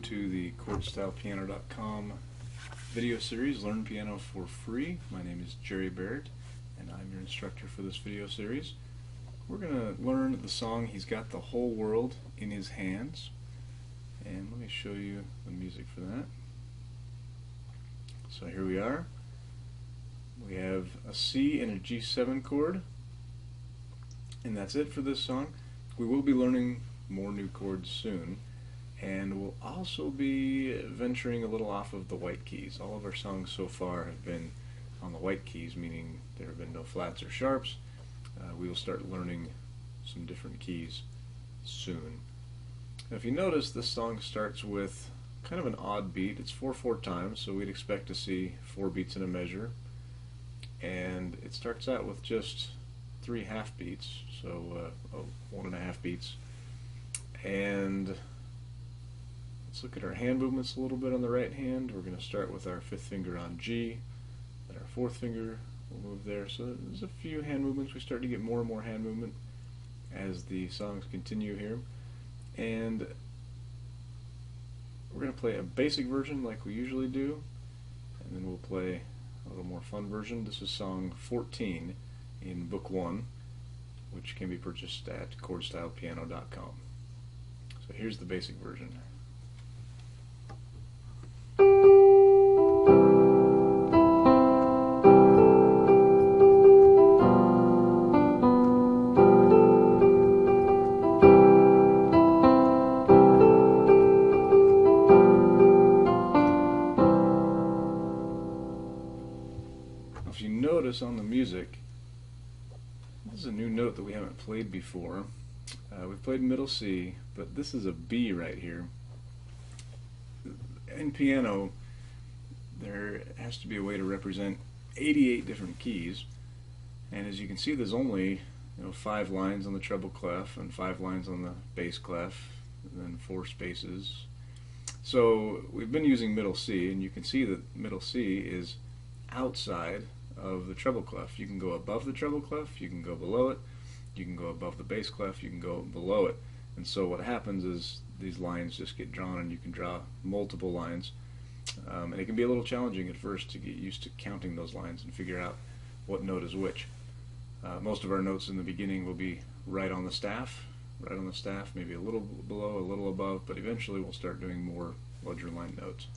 to the ChordStylePiano.com video series, Learn Piano for Free. My name is Jerry Barrett, and I'm your instructor for this video series. We're going to learn the song He's Got the Whole World in His Hands. And let me show you the music for that. So here we are. We have a C and a G7 chord, and that's it for this song. We will be learning more new chords soon, and we'll also be venturing a little off of the white keys. All of our songs so far have been on the white keys, meaning there have been no flats or sharps. We will start learning some different keys soon. Now, if you notice, this song starts with kind of an odd beat. It's 4/4 times, so we'd expect to see 4 beats in a measure. And it starts out with just 3 half beats, so 1.5 beats. And let's look at our hand movements a little bit on the right hand. We're going to start with our 5th finger on G, then our 4th finger will move there. So there's a few hand movements. We start to get more and more hand movement as the songs continue here. And we're going to play a basic version like we usually do, and then we'll play a little more fun version. This is song 14 in Book 1, which can be purchased at ChordStylePiano.com. So here's the basic version. If you notice on the music, this is a new note that we haven't played before. We've played middle C, but this is a B right here. In piano, there has to be a way to represent 88 different keys, and as you can see, there's only 5 lines on the treble clef and 5 lines on the bass clef, and then 4 spaces. So we've been using middle C, and you can see that middle C is outside of the treble clef. You can go above the treble clef, you can go below it, you can go above the bass clef, you can go below it. And so what happens is these lines just get drawn, and you can draw multiple lines. And it can be a little challenging at first to get used to counting those lines and figure out what note is which. Most of our notes in the beginning will be right on the staff, maybe a little below, a little above, but eventually we'll start doing more ledger line notes.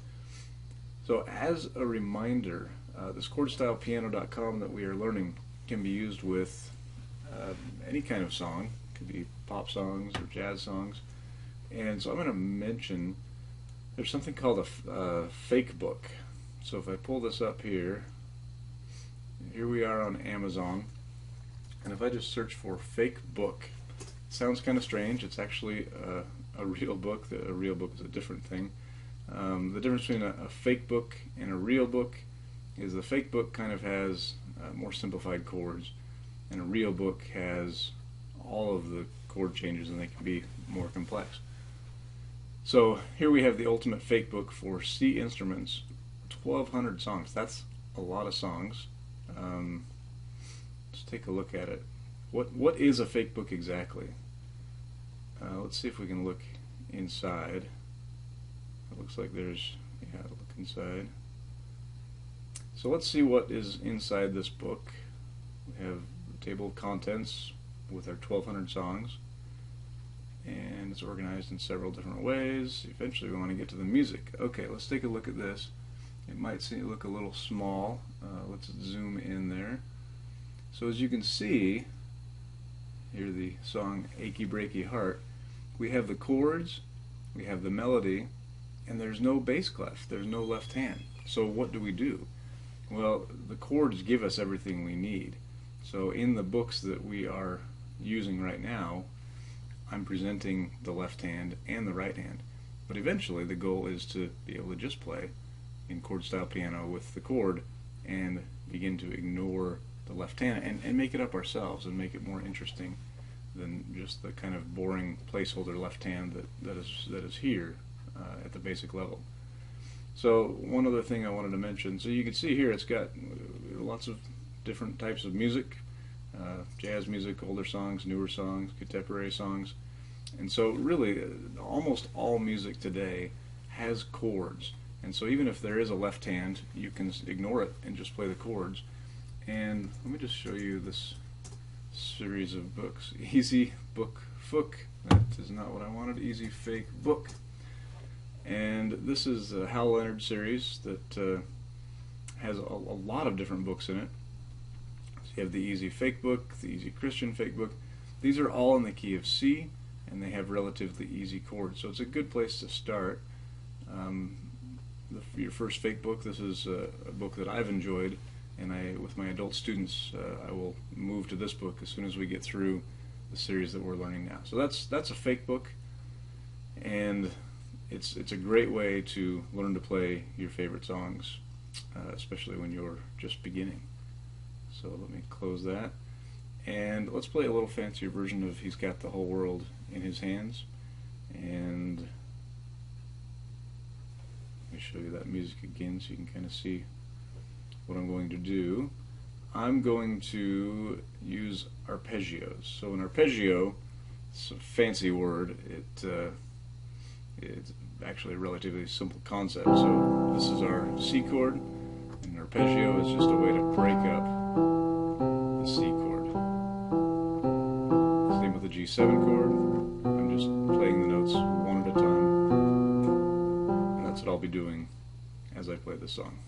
So as a reminder, this ChordStylePiano.com that we are learning can be used with any kind of song. It could be pop songs or jazz songs. And so I'm going to mention there's something called a fake book. So if I pull this up here, here we are on Amazon, and if I just search for fake book, it sounds kind of strange. It's actually a real book. A real book is a different thing. The difference between a fake book and a real book is the fake book kind of has more simplified chords, and a real book has all of the chord changes, and they can be more complex. So here we have the ultimate fake book for C instruments, 1,200 songs. That's a lot of songs. Let's take a look at it. What is a fake book exactly? Let's see if we can look inside. It looks like there's, yeah, look inside. So let's see what is inside this book. We have the table of contents with our 1,200 songs, and it's organized in several different ways. Eventually we want to get to the music. Okay, let's take a look at this. It might look a little small. Let's zoom in there. So as you can see, here the song Achy Breaky Heart, we have the chords, we have the melody, and there's no bass clef, there's no left hand. So what do? Well, the chords give us everything we need. So in the books that we are using right now, I'm presenting the left hand and the right hand. But eventually the goal is to be able to just play in chord style piano with the chord and begin to ignore the left hand and make it up ourselves and make it more interesting than just the kind of boring placeholder left hand that is here at the basic level. So one other thing I wanted to mention, so you can see here it's got lots of different types of music, jazz music, older songs, newer songs, contemporary songs, and so really almost all music today has chords. And so even if there is a left hand, you can ignore it and just play the chords. And let me just show you this series of books. Easy Book Fook. That is not what I wanted. Easy Fake Book. And this is a Hal Leonard series that has a lot of different books in it. So you have the Easy Fake Book, the Easy Christian Fake Book. These are all in the key of C, and they have relatively easy chords. So it's a good place to start. Your first fake book, this is a book that I've enjoyed, and with my adult students, I will move to this book as soon as we get through the series that we're learning now. So that's a fake book, and it's a great way to learn to play your favorite songs, especially when you're just beginning. So let me close that, and let's play a little fancier version of He's Got the Whole World in His Hands. And let me show you that music again so you can kind of see what I'm going to do. I'm going to use arpeggios. So an arpeggio, it's a fancy word. It's actually a relatively simple concept. So this is our C chord, and an arpeggio is just a way to break up the C chord. Same with the G7 chord. I'm just playing the notes one at a time, and that's what I'll be doing as I play this song.